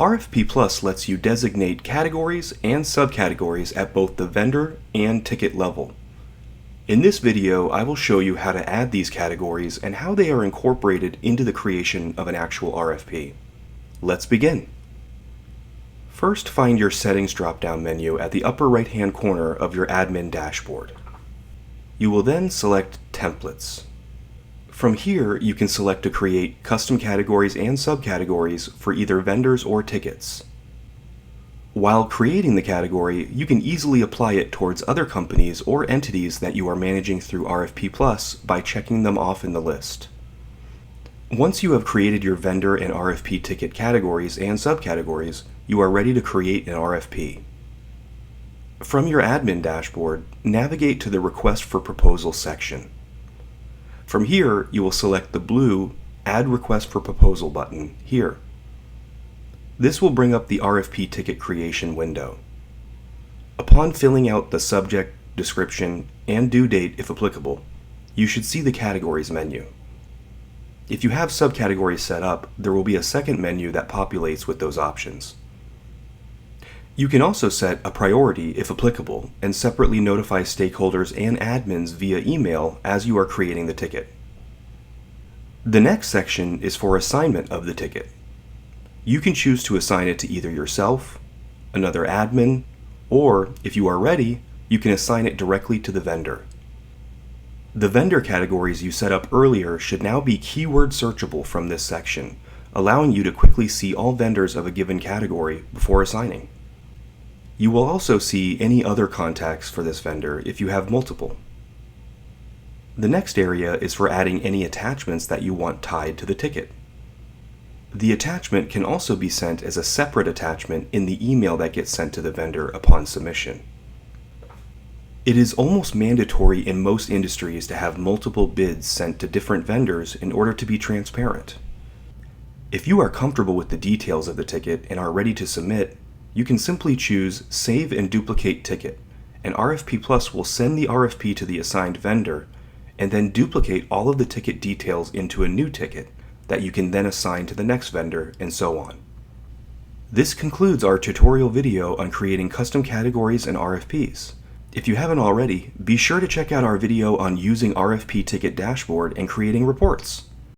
RFP Plus lets you designate categories and subcategories at both the vendor and ticket level. In this video, I will show you how to add these categories and how they are incorporated into the creation of an actual RFP. Let's begin. First, find your Settings drop-down menu at the upper right-hand corner of your admin dashboard. You will then select Templates. From here, you can select to create custom categories and subcategories for either vendors or tickets. While creating the category, you can easily apply it towards other companies or entities that you are managing through RFP Plus by checking them off in the list. Once you have created your vendor and RFP ticket categories and subcategories, you are ready to create an RFP. From your admin dashboard, navigate to the Request for Proposal section. From here, you will select the blue Add Request for Proposal button here. This will bring up the RFP ticket creation window. Upon filling out the subject, description, and due date if applicable, you should see the Categories menu. If you have subcategories set up, there will be a second menu that populates with those options. You can also set a priority if applicable and separately notify stakeholders and admins via email as you are creating the ticket. The next section is for assignment of the ticket. You can choose to assign it to either yourself, another admin, or if you are ready, you can assign it directly to the vendor. The vendor categories you set up earlier should now be keyword searchable from this section, allowing you to quickly see all vendors of a given category before assigning. You will also see any other contacts for this vendor if you have multiple. The next area is for adding any attachments that you want tied to the ticket. The attachment can also be sent as a separate attachment in the email that gets sent to the vendor upon submission. It is almost mandatory in most industries to have multiple bids sent to different vendors in order to be transparent. If you are comfortable with the details of the ticket and are ready to submit, you can simply choose Save and Duplicate Ticket, and RFP Plus will send the RFP to the assigned vendor and then duplicate all of the ticket details into a new ticket that you can then assign to the next vendor, and so on. This concludes our tutorial video on creating custom categories and RFPs. If you haven't already, be sure to check out our video on using RFP Ticket Dashboard and creating reports.